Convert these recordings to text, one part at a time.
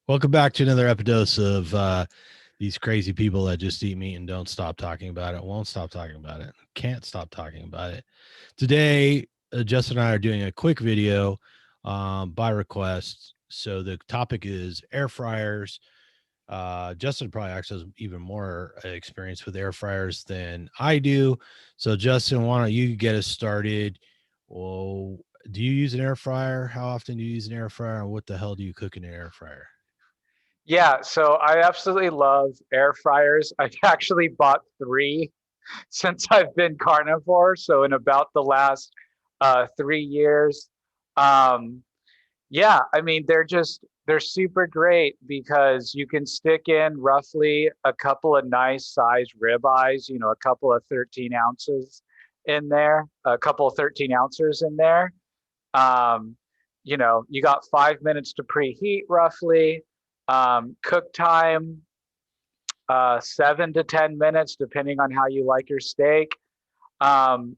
Welcome back to another Epidose of these crazy people that just eat meat and don't stop talking about it, won't stop talking about it, can't stop talking about it. Today, Justin and I are doing a quick video by request. So the topic is air fryers. Justin probably actually has even more experience with air fryers than I do. So, Justin, why don't you get us started? Well, do you use an air fryer? How often do you use an air fryer? And what the hell do you cook in an air fryer? Yeah, so I absolutely love air fryers. I've actually bought three since I've been carnivore. So in about the last 3 years, um, yeah, I mean they're super great because you can stick in roughly a couple of nice sized ribeyes, a couple of 13 ounces in there, a couple of 13 ounces in there. Um, you got 5 minutes to preheat roughly. Cook time, 7 to 10 minutes, depending on how you like your steak. Um,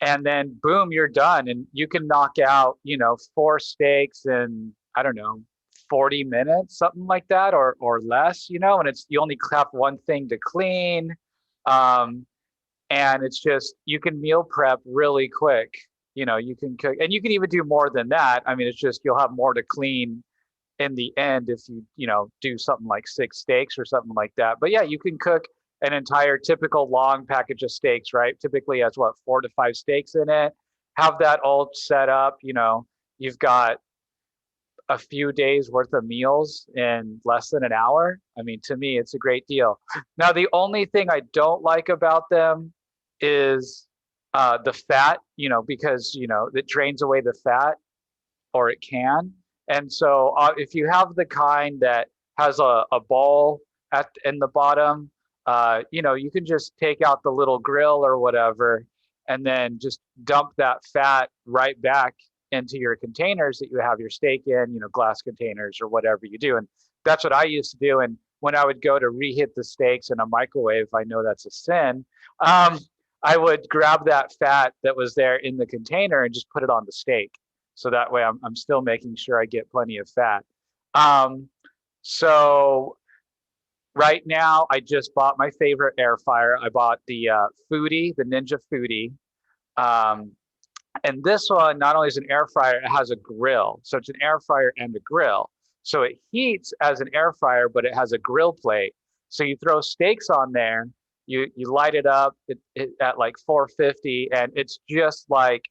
and then boom, you're done. And you can knock out, four steaks in, I don't know, 40 minutes, something like that, or less, and you only have one thing to clean. Um, and it's just you can meal prep really quick. You can cook, and you can even do more than that. I mean, it's just you'll have more to clean in the end if you do something like six steaks or something like that. But yeah, you can cook an entire typical long package of steaks, right? Typically has what, 4 to 5 steaks in it. Have that all set up. You've got a few days worth of meals in less than an hour. I mean, to me, it's a great deal. Now, the only thing I don't like about them is the fat, because, it drains away the fat, or it can. And so if you have the kind that has a ball in the bottom, you can just take out the little grill or whatever, and then just dump that fat right back into your containers that you have your steak in, glass containers or whatever you do. And that's what I used to do. And when I would go to reheat the steaks in a microwave, I know that's a sin. Um, I would grab that fat that was there in the container and just put it on the steak. So that way I'm still making sure I get plenty of fat. Um, so right now I just bought my favorite air fryer. I bought the Foodie, the Ninja Foodie. Um, and this one not only is an air fryer, it has a grill. So it's an air fryer and a grill. So it heats as an air fryer, but it has a grill plate. So you throw steaks on there, you light it up at like 450, and it's just like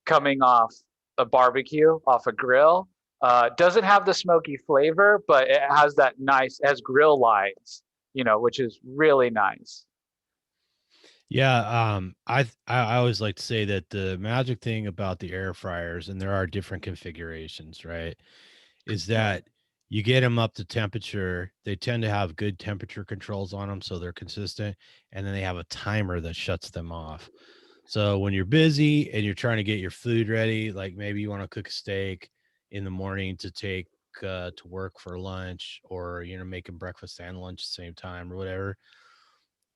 coming off a barbecue, off a grill. Doesn't have the smoky flavor, but it has that nice, it has grill lines, which is really nice. Yeah, I always like to say that the magic thing about the air fryers, and there are different configurations, right? Is Yeah. that you get them up to temperature. They tend to have good temperature controls on them, so they're consistent, and then they have a timer that shuts them off. So when you're busy and you're trying to get your food ready, like maybe you want to cook a steak in the morning to take to work for lunch, or making breakfast and lunch at the same time or whatever.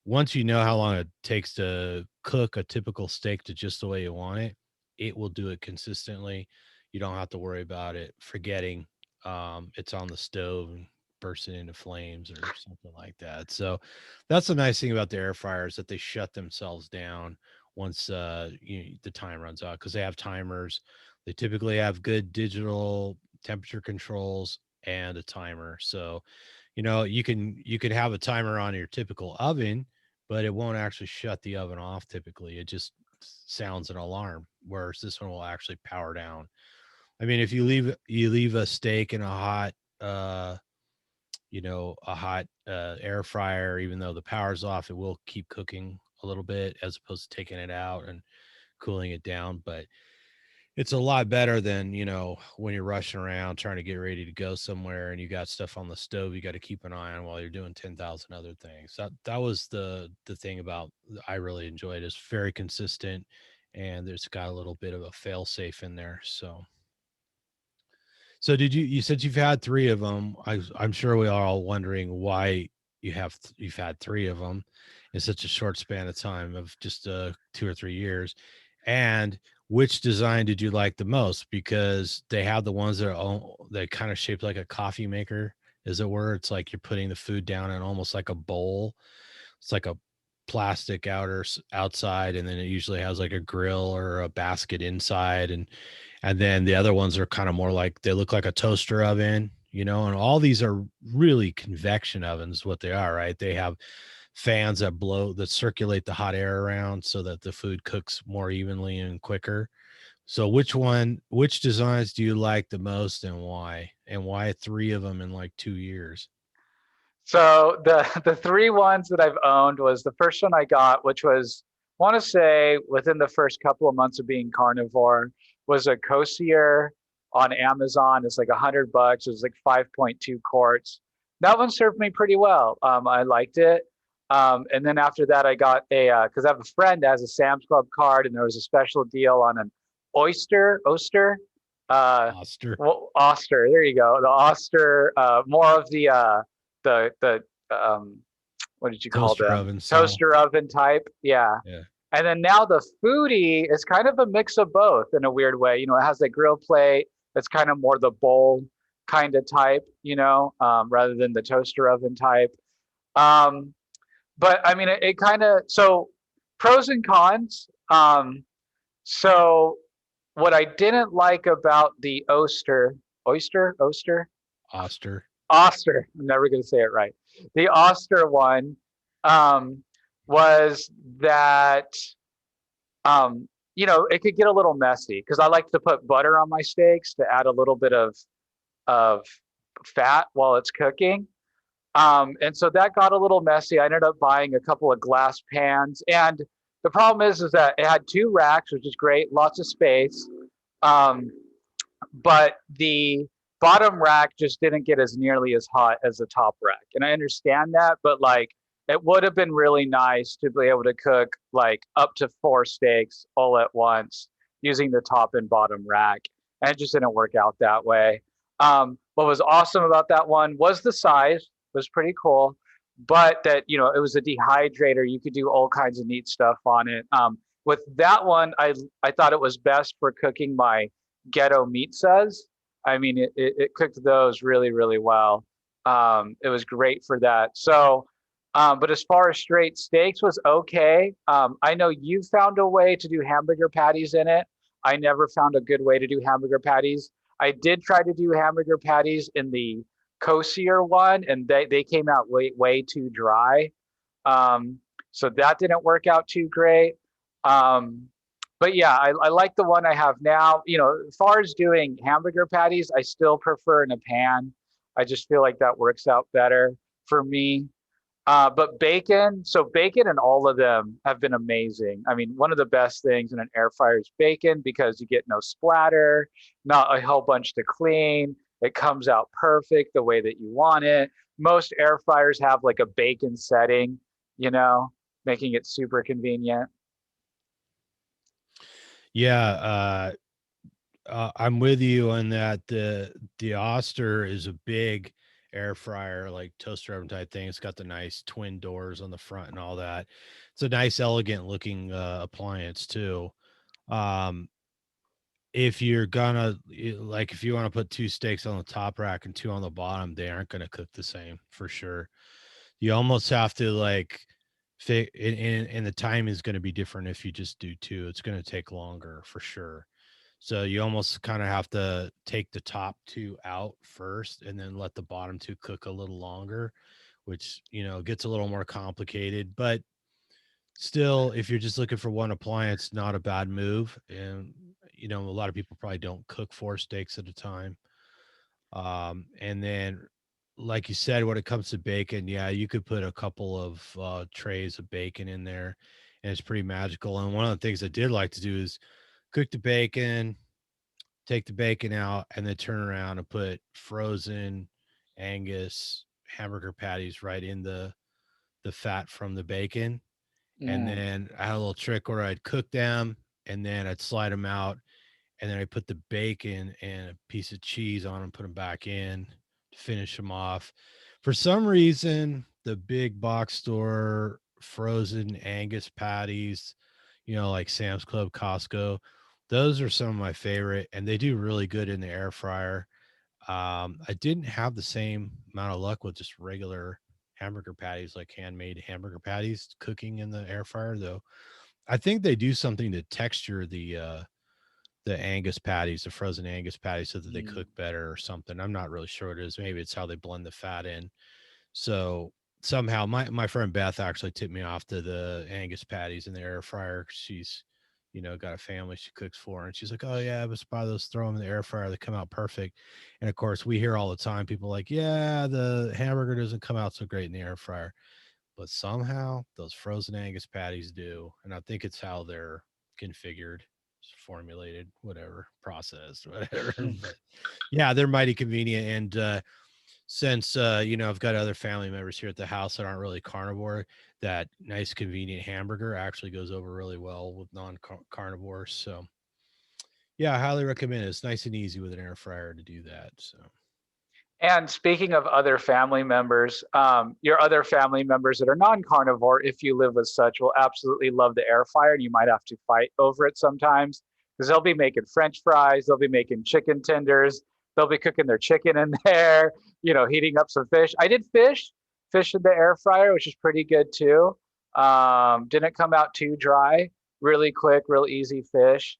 Once you know how long it takes to cook a typical steak to just the way you want it, it will do it consistently. You don't have to worry about it forgetting it's on the stove and bursting into flames or something like that. So that's the nice thing about the air fryers, that they shut themselves down once the time runs out, because they have timers. They typically have good digital temperature controls and a timer. So you can have a timer on your typical oven, but it won't actually shut the oven off typically. It just sounds an alarm, whereas this one will actually power down. I mean, if you leave a steak in uh a hot air fryer, even though the power's off, it will keep cooking a little bit as opposed to taking it out and cooling it down. But it's a lot better than, when you're rushing around trying to get ready to go somewhere and you got stuff on the stove you got to keep an eye on while you're doing 10,000 other things. That was the thing about I really enjoyed. It's very consistent, and there's got a little bit of a fail safe in there. So you said you've had 3 of them. I'm sure we are all wondering why you've had 3 of them in such a short span of time of just 2 or 3 years. And which design did you like the most? Because they have the ones that are that kind of shaped like a coffee maker, as it were. It's like you're putting the food down in almost like a bowl. It's like a plastic outside, and then it usually has like a grill or a basket inside, and then the other ones are kind of more like they look like a toaster oven, and all these are really convection ovens, what they are, right? They have fans that circulate the hot air around so that the food cooks more evenly and quicker. So which designs do you like the most, and why? And why three of them in like 2 years? So the three ones that I've owned was the first one I got, which was, I want to say within the first couple of months of being carnivore, was a Kosier on Amazon. It's like $100. It was like 5.2 quarts. That one served me pretty well. I liked it. And then after that, I got because I have a friend that has a Sam's Club card, and there was a special deal on an Oster, Oster. well, Oster. There you go. The Oster, more of the what did you call Toaster them? oven style. Toaster oven type. Yeah. Yeah. And then now the foodie is kind of a mix of both in a weird way. It has the grill plate. It's kind of more the bowl kind of type, rather than the toaster oven type. Um, but I mean, it kind of, so pros and cons. So what I didn't like about the Oster. Oster, I'm never going to say it right. The Oster one um, was that, it could get a little messy because I like to put butter on my steaks to add a little bit of fat while it's cooking. And so that got a little messy. I ended up buying a couple of glass pans. And the problem is that it had two racks, which is great, lots of space. Um, but the bottom rack just didn't get as nearly as hot as the top rack. And I understand that, but like it would have been really nice to be able to cook like up to 4 steaks all at once using the top and bottom rack. And it just didn't work out that way. What was awesome about that one was the size, was pretty cool, but that, it was a dehydrator. You could do all kinds of neat stuff on it. With that one, I thought it was best for cooking my ghetto pizzas. I mean, it cooked those really, really well. It was great for that. So, but as far as straight steaks was okay. I know you found a way to do hamburger patties in it. I never found a good way to do hamburger patties. I did try to do hamburger patties in the Kosier one, and they came out way too dry. Um, so that didn't work out too great. Um, but yeah, I like the one I have now. As far as doing hamburger patties, I still prefer in a pan. I just feel like that works out better for me. But bacon, so bacon and all of them have been amazing. I mean, one of the best things in an air fryer is bacon because you get no splatter, not a whole bunch to clean. It comes out perfect the way that you want it. Most air fryers have like a bacon setting, making it super convenient. Yeah, I'm with you on that. The Oster is a big air fryer, like toaster oven type thing. It's got the nice twin doors on the front and all that. It's a nice, elegant looking appliance too. Um, if you're gonna like, if you want to put two steaks on the top rack and two on the bottom, they aren't gonna cook the same for sure. You almost have to like fit, and the time is going to be different if you just do two. It's going to take longer for sure. So you almost kind of have to take the top two out first and then let the bottom two cook a little longer, which, gets a little more complicated. But still, if you're just looking for one appliance, not a bad move. And, a lot of people probably don't cook 4 steaks at a time. And then, like you said, when it comes to bacon, yeah, you could put a couple of trays of bacon in there and it's pretty magical. And one of the things I did like to do is cook the bacon, take the bacon out, and then turn around and put frozen Angus hamburger patties right in the fat from the bacon. And Mm. then I had a little trick where I'd cook them and then I'd slide them out, and then I put the bacon and a piece of cheese on them, put them back in to finish them off. For some reason, the big box store frozen Angus patties, like Sam's Club, Costco, Those are some of my favorite, and they do really good in the air fryer. I didn't have the same amount of luck with just regular hamburger patties, like handmade hamburger patties cooking in the air fryer, though. I think they do something to texture the Angus patties, the frozen Angus patties, so that they Mm. cook better or something. I'm not really sure what it is. Maybe it's how they blend the fat in. So somehow my friend Beth actually tipped me off to the Angus patties in the air fryer. She's, got a family she cooks for, and she's like, "Oh yeah, just buy those, throw them in the air fryer. They come out perfect." And of course, we hear all the time people like, "Yeah, the hamburger doesn't come out so great in the air fryer," but somehow those frozen Angus patties do, and I think it's how they're configured, formulated, whatever, processed, whatever. But yeah, they're mighty convenient, and since I've got other family members here at the house that aren't really carnivore, that nice convenient hamburger actually goes over really well with non-carnivores. So yeah, I highly recommend it. It's nice and easy with an air fryer to do that. So And speaking of other family members, your other family members that are non-carnivore, if you live with such, will absolutely love the air fryer, and you might have to fight over it sometimes because they'll be making French fries, they'll be making chicken tenders, they'll be cooking their chicken in there, heating up some fish. I did fish in the air fryer, which is pretty good too. Didn't come out too dry, really quick, real easy fish.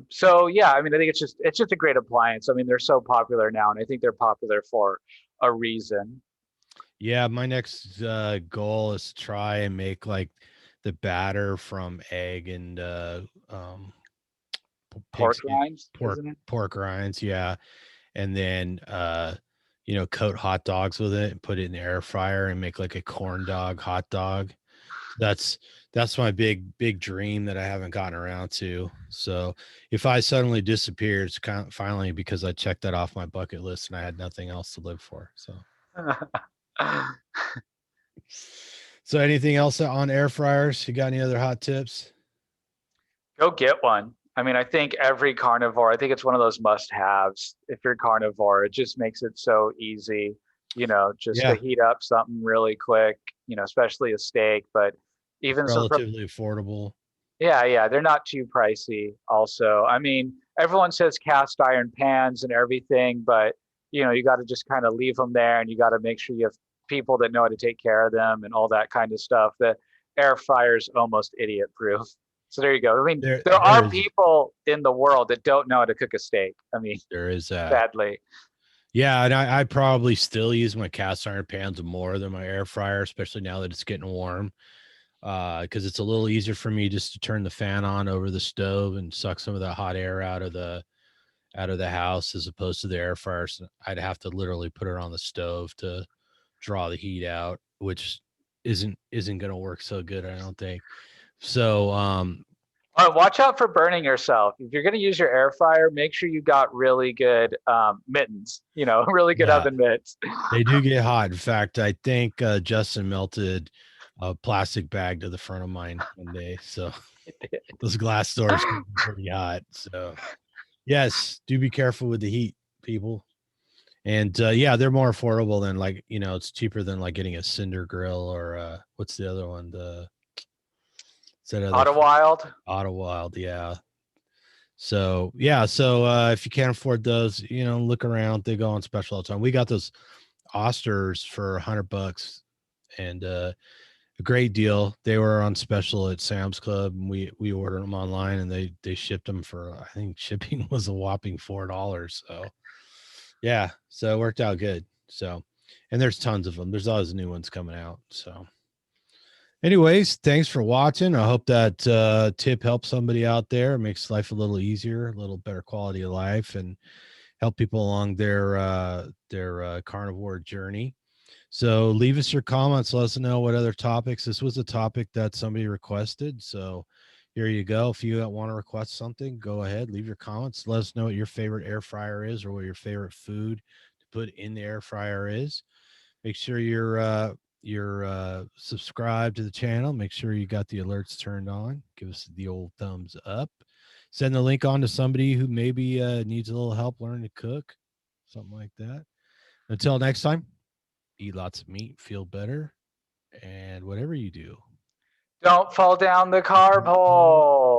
So yeah, I mean, I think it's just a great appliance. I mean, they're so popular now, and I think they're popular for a reason. yeah, my next goal is to try and make like the batter from egg and Pork pigskin rinds, pork isn't it? pork rinds, yeah, and then coat hot dogs with it and put it in the air fryer and make like a corn dog hot dog. That's my big dream that I haven't gotten around to. So if I suddenly disappear, it's kind of finally because I checked that off my bucket list and I had nothing else to live for. So anything else on air fryers? You got any other hot tips? Go get one. I mean, I think every carnivore, I think it's one of those must-haves. If you're carnivore, it just makes it so easy, just to Yeah, heat up something really quick, especially a steak, but it's even some. relatively affordable. Yeah, yeah, they're not too pricey also. I mean, everyone says cast iron pans and everything, but you got to just kind of leave them there, and you got to make sure you have people that know how to take care of them and all that kind of stuff. The air fryer's almost idiot proof. So there you go. I mean, There there there are is people in the world that don't know how to cook a steak. I mean, there is that. sadly. Yeah, and I probably still use my cast iron pans more than my air fryer, especially now that it's getting warm. Because it's a little easier for me just to turn the fan on over the stove and suck some of the hot air out of the house as opposed to the air fryer. So I'd have to literally put it on the stove to draw the heat out, which isn't going to work so good, I don't think. So All right, watch out for burning yourself. If you're going to use your air fryer, make sure you got really good mittens, really good yeah, oven mitts. they do get hot. In fact, I think Justin melted a plastic bag to the front of mine one day. So those glass doors can be pretty hot. So yes, do be careful with the heat, people. And yeah, they're more affordable than like, it's cheaper than like getting a cinder grill or what's the other one? The Is that other Auto Wild. Auto Wild, yeah. So yeah, so if you can't afford those, look around. They go on special all the time. We got those Osters for $100 and a great deal. They were on special at Sam's Club, and we ordered them online, and they shipped them for, I think shipping was a whopping $4. So yeah, so it worked out good. So, and there's tons of them. There's always new ones coming out. So, anyways, thanks for watching. I hope that tip helps somebody out there, makes life a little easier, a little better quality of life, and help people along their carnivore journey. So leave us your comments. Let us know what other topics. This was a topic that somebody requested. So here you go. If you want to request something, go ahead, leave your comments. Let us know what your favorite air fryer is or what your favorite food to put in the air fryer is. Make sure you're subscribed to the channel. Make sure you got the alerts turned on. Give us the old thumbs up. Send the link on to somebody who maybe needs a little help learning to cook, something like that. Until next time, eat lots of meat, feel better, and whatever you do, Don't fall down the carb hole.